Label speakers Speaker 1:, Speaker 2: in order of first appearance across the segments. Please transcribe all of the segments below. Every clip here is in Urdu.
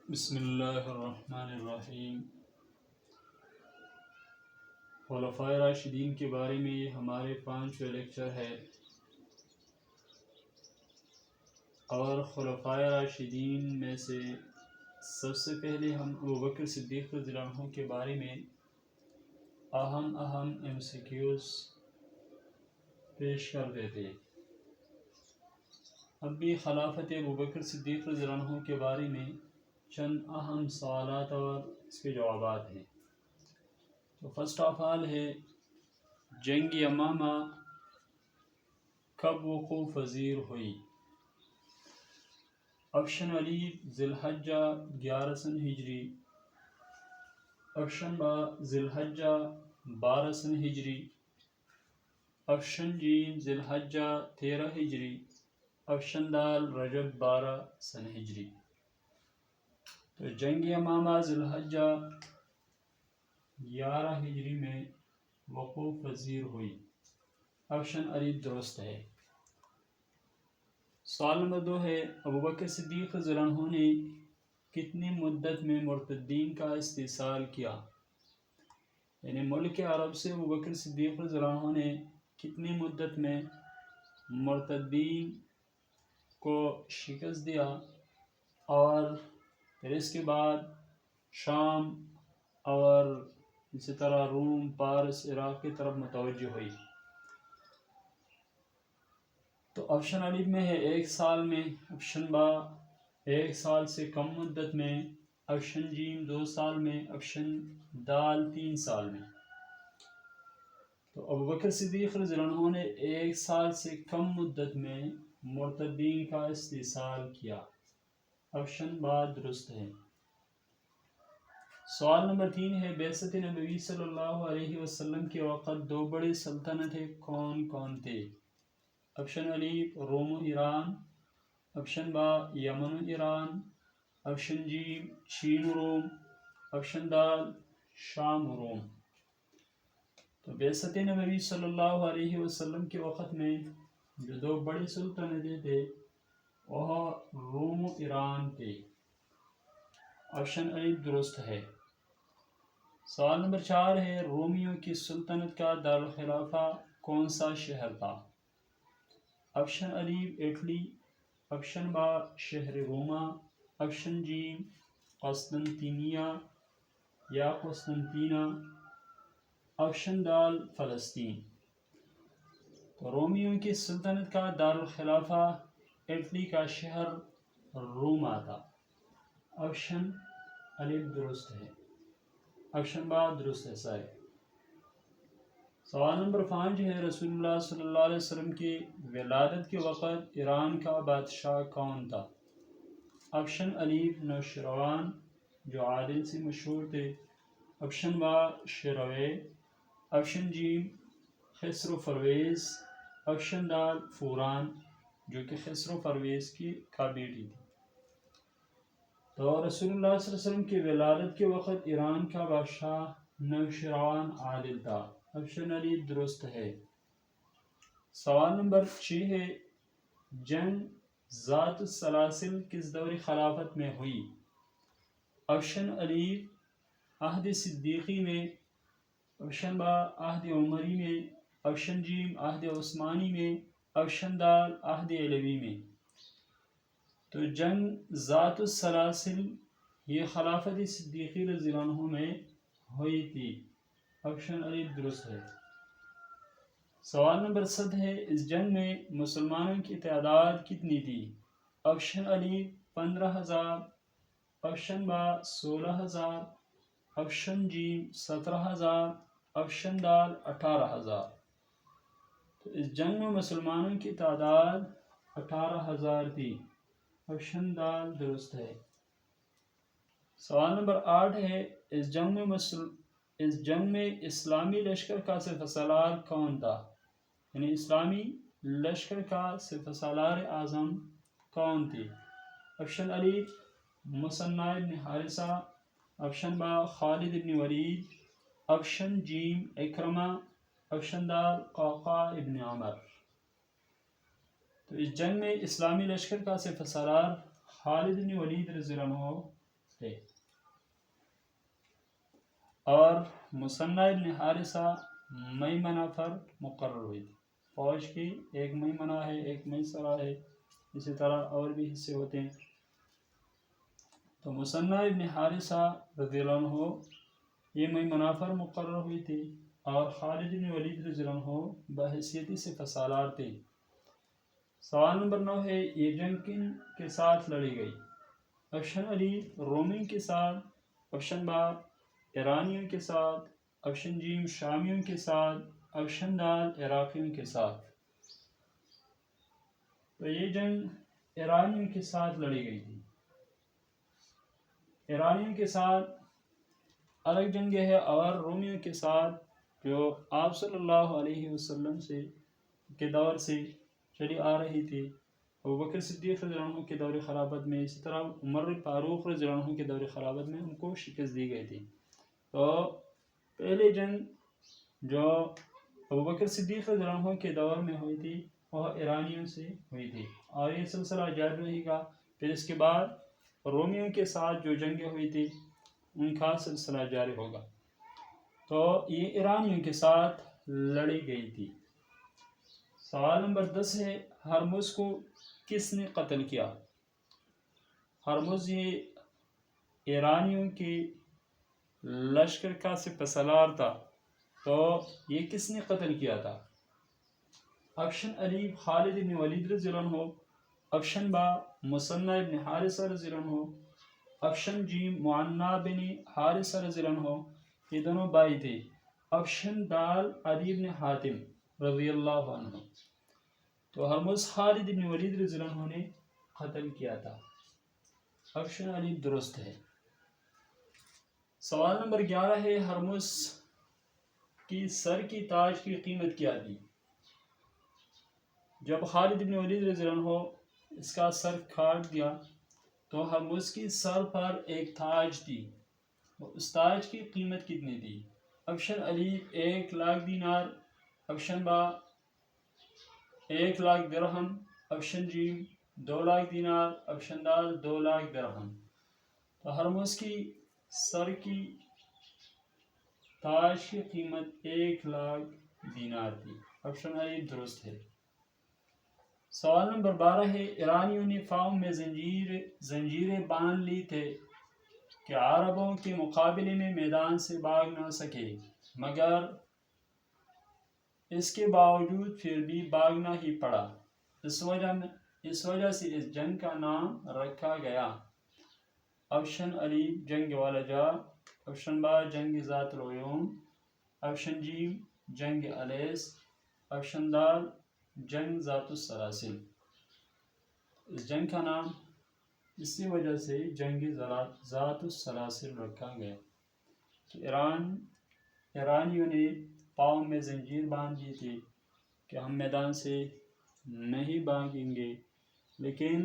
Speaker 1: بسم اللہ الرحمن الرحیم۔ خلفائے راشدین کے بارے میں یہ ہمارے 5ویں لیکچر ہے، اور خلفائے راشدین میں سے سب سے پہلے ہم ابوبکر صدیق رضی اللہ عنہ کے بارے میں اہم MCQs پیش کرتے تھے۔ اب بھی خلافت ابوبکر صدیق رضی اللہ عنہ کے بارے میں چند اہم سوالات اور اس کے جوابات ہیں۔ تو فرسٹ آف آل ہے، جنگ یمامہ کب وقوع پذیر ہوئی؟ آپشن علی ذی الحجہ 11 سن ہجری، آپشن با ذی الحجہ 12 سن ہجری، آپشن جیم ذی الحجہ 13 ہجری، آپشن دال رجب 12 سن ہجری۔ تو جنگ یمامہ ذی الحجہ 11 ہجری میں وقوع پذیر ہوئی، آپشن علی درست ہے۔ سوال نمبر 2 ہے، ابوبکر صدیق رضی اللہ عنہ نے کتنی مدت میں مرتدین کا استئصال کیا؟ یعنی ملک عرب سے ابوبکر صدیق رضی اللہ عنہ نے کتنی مدت میں مرتدین کو شکست دیا، اور پھر اس کے بعد شام اور اسی طرح روم، پارس، عراق کی طرف متوجہ ہوئی؟ تو آپشن علی میں ہے 1 سال میں، آپشن با 1 سال سے کم مدت میں، آپشن جیم 2 سال میں، آپشن دال 3 سال میں۔ تو ابوبکر صدیق رضی اللہ عنہ نے 1 سال سے کم مدت میں مرتدین کا استئصال کیا، آپشن با درست ہے۔ سوال نمبر 3 ہے، بعثت نبوی صلی اللہ علیہ وسلم کے وقت 2 بڑی سلطنتیں کون کون تھے؟ آپشن علی روم و ایران، آپشن با یمن و ایران، آپشن جی چین و روم، آپشن دال شام و روم۔ تو بعثت نبوی صلی اللہ علیہ وسلم کے وقت میں جو 2 بڑی سلطنتیں تھے وہ روم و ایران تھے، آپشن علی درست ہے۔ سوال نمبر 4 ہے، رومیوں کی سلطنت کا دارالخلافہ کون سا شہر تھا؟ آپشن علی اٹلی، آپشن با شہر روما، آپشن جی قسطنطینیہ یا قسطنطینہ، آپشن دال فلسطین۔ تو رومیوں کی سلطنت کا دارالخلافہ اٹلی کا شہر روما تھا، آپشن علی درست ہے، آپشن با درست ہے سارے۔ سوال نمبر 5 ہے، رسول اللہ صلی اللہ علیہ وسلم کی ولادت کے وقت ایران کا بادشاہ کون تھا؟ آپشن علی نوشیروان جو عادل سے مشہور تھے، آپشن با شیروے، آپشن جی خسرو پرویز، آپشن دال فوران جو کہ خسرو پرویز کا بیٹی تھی۔ تو رسول اللہ صلی اللہ علیہ وسلم کی ولادت کے وقت ایران کا بادشاہ نوشیروان عادل تھا، آپشن علی درست ہے۔ سوال نمبر 6 ہے، جنگ ذات السلاسل کس دور خلافت میں ہوئی؟ آپشن علی عہد صدیقی میں، آپشن با عہد عمری میں، آپشن جیم عہد عثمانی میں، آپشن دال عہد علوی میں۔ تو جنگ ذات السلاسل یہ خلافت صدیقی رضی اللہ عنہ میں ہوئی تھی، آپشن علی درست ہے۔ سوال نمبر 7 ہے، اس جنگ میں مسلمانوں کی تعداد کتنی تھی؟ آپشن علی 15,000، آپشن با 16,000، آپشن جی 17,000، آپشن دال 18,000۔ تو اس جنگ میں مسلمانوں کی تعداد 18,000 تھی، آپشن دال درست ہے۔ سوال نمبر 8 ہے، اس جنگ میں اسلامی لشکر کا سپہ سالار کون تھا؟ یعنی اسلامی لشکر کا سپہ سالار اعظم کون تھی؟ آپشن علی مثنیٰ ابن حارثہ، آپشن با خالد ابن ولید، آپشن جیم اکرمہ، آپشن دال قعقاع ابن عمر۔ تو اس جنگ میں اسلامی لشکر کا سپہ سالار خالد بن ولید رضی اللہ عنہ تھے، اور مثنہ ابن حارثہ میمنہ پر مقرر ہوئی تھی۔ فوج کی ایک میمنہ ہے، ایک میسرہ ہے، اسی طرح اور بھی حصے ہوتے ہیں۔ تو مثنہ ابن حارثہ رضی اللہ عنہ یہ میمنہ پر مقرر ہوئی تھی، اور خالد بن ولید رضی اللہ عنہ بحیثیت صفہ سالار تھے۔ سوال نمبر 9 ہے، یہ جنگ کن کے ساتھ لڑی گئی؟ آپشن علی رومی کے ساتھ، آپشن با ایرانیوں کے ساتھ، آپشن جیم شامیوں کے ساتھ، آپشن دال عراقیوں کے ساتھ۔ تو یہ جنگ ایرانیوں کے ساتھ لڑی گئی تھی۔ ایرانیوں کے ساتھ الگ جنگ ہے، اور رومیوں کے ساتھ جو آپ صلی اللہ علیہ وسلم کے دور سے چلی آ رہی تھی، ابوبکر صدیق رضی اللہ عنہ کے دور خلافت میں، اسی طرح عمر فاروق رضی اللہ عنہ کے دور خلافت میں ان کو شکست دی گئی تھی۔ تو پہلی جنگ جو ابوبکر صدیق رضی اللہ عنہ کے دور میں ہوئی تھی وہ ایرانیوں سے ہوئی تھی، اور یہ سلسلہ جاری رہے گا۔ پھر اس کے بعد رومیوں کے ساتھ جو جنگیں ہوئی تھی ان کا سلسلہ جاری ہوگا۔ تو یہ ایرانیوں کے ساتھ لڑی گئی تھی۔ سوال نمبر 10 ہے، ہرمز کو کس نے قتل کیا؟ ہرمز یہ ایرانیوں کے لشکر کا سپہ سالار تھا، تو یہ کس نے قتل کیا تھا؟ آپشن علی خالد بن ولید رضی اللہ عنہ، آپشن با مثنہ ابن حارثہ رضی اللہ عنہ، آپشن جیم معنہ بن حارثہ رضی اللہ عنہ، یہ دونوں بھائی تھے، آپشن دال علی بن حاتم رضی اللہ عنہ۔ تو ہرمز خالد بن ولید رضی اللہ عنہ نے قتل کیا تھا، آپشن علی درست ہے۔ سوال نمبر 11 ہے، ہرمز کی سر کی تاج کی قیمت کیا تھی؟ جب خالد بن ولید رضی اللہ عنہ اس کا سر کاٹ دیا تو ہرمز کی سر پر ایک تاج تھی، اس تاج کی قیمت کتنی تھی؟ آپشن علی 1,00,000 دینار، آپشن با 1,00,000 درہم، آپشن جیم 2,00,000 دینار، آپشن دال 2,00,000 درہم۔ تو ہرمز کی سر کی تاج کی قیمت 1,00,000 دینار تھی، آپشن علی درست ہے۔ سوال نمبر 12 ہے، ایرانیوں نے پاؤں میں زنجیریں باندھ لی تھے کہ عربوں کے مقابلے میں میدان سے بھاگ نہ سکے، مگر اس کے باوجود پھر بھی بھاگنا ہی پڑا، اس وجہ سے اس جنگ کا نام رکھا گیا۔ آپشن علی جنگ والجا، آپشن با جنگ ذات العیون، آپشن جیم جنگ الیس، آپشن دال جنگ ذات السلاسل۔ اس جنگ کا نام اسی وجہ سے جنگ ذات السلاسل رکھا گیا کہ ایرانیوں نے پاؤں میں زنجیر باندھ دی تھی کہ ہم میدان سے نہیں بھاگیں گے، لیکن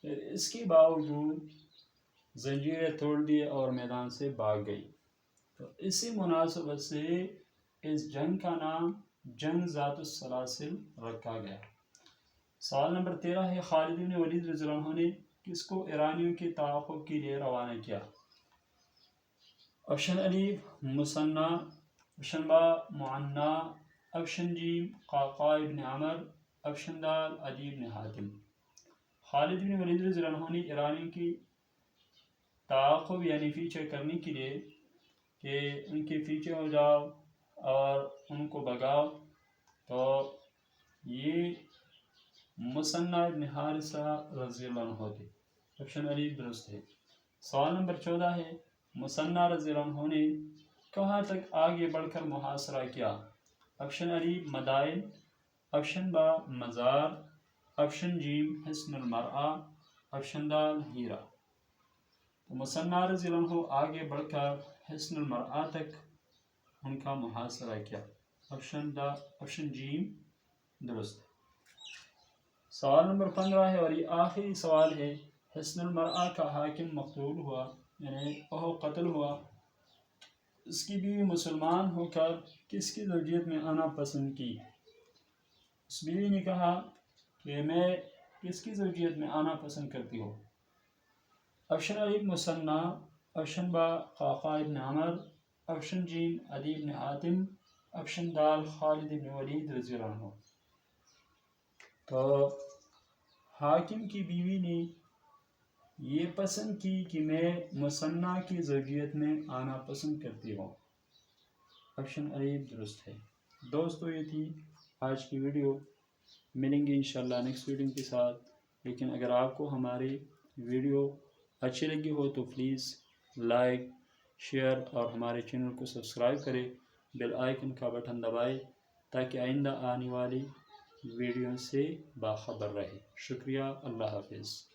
Speaker 1: اس کے باوجود زنجیریں توڑ دی اور میدان سے بھاگ گئی۔ تو اسی مناسبت سے اس جنگ کا نام جنگ ذات السلاسل رکھا گیا۔ سوال نمبر 13 ہے، خالد بن ولید رضی اللہ عنہ نے کس کو ایرانیوں کے تعاقب کے لیے روانہ کیا؟ آپشن علی مثنہ، آپشن با معنہ، آپشن جیم قعقاع بن عمر، آپشن دال علی بن حاتم۔ خالد بن ولید رضی اللہ عنہ نے ایرانیوں کی تعاقب یعنی پیچھے کرنے کے لیے کہ ان کے پیچھے ہو جاؤ اور ان کو بھگاؤ، تو یہ مثنہ ابن حارثہ رضی اللہ عنہ تھے، آپشن علی درست ہے۔ سوال نمبر 14 ہے، مثنہ رضی اللہ عنہ نے کہاں تک آگے بڑھ کر محاصرہ کیا؟ آپشن علی مدائن، آپشن با مزار، آپشن جیم حصن المرعا، آپشن دال ہیرا۔ تو مثنہ رضی اللہ عنہ آگے بڑھ کر حصن المرعا تک ان کا محاصرہ کیا، آپشن جیم درست۔ سوال نمبر 15 ہے اور یہ آخری سوال ہے، حصن المرعا کا حاکم مقتول ہوا یعنی وہ قتل ہوا، اس کی بیوی مسلمان ہو کر کس کی زوجیت میں آنا پسند کی؟ اس بیوی نے کہا کہ میں کس کی زوجیت میں آنا پسند کرتی ہوں؟ آپشن الف مثنى، آپشن با قعقاع ابن عمر، آپشن جیم علی ابن حاتم، آپشن دال خالد ابن ولید رضی اللہ عنہ۔ تو حاکم کی بیوی نے یہ پسند کی کہ میں مثنیٰ کی زوجیت میں آنا پسند کرتی ہوں، آپشن الف درست ہے۔ دوستو یہ تھی آج کی ویڈیو، ملیں گے انشاءاللہ نیکسٹ ویڈیو کے ساتھ۔ لیکن اگر آپ کو ہماری ویڈیو اچھی لگی ہو تو پلیز لائک، شیئر اور ہمارے چینل کو سبسکرائب کریں، بیل آئیکن کا بٹن دبائیں تاکہ آئندہ آنے والی ویڈیو سے باخبر رہے۔ شکریہ، اللہ حافظ۔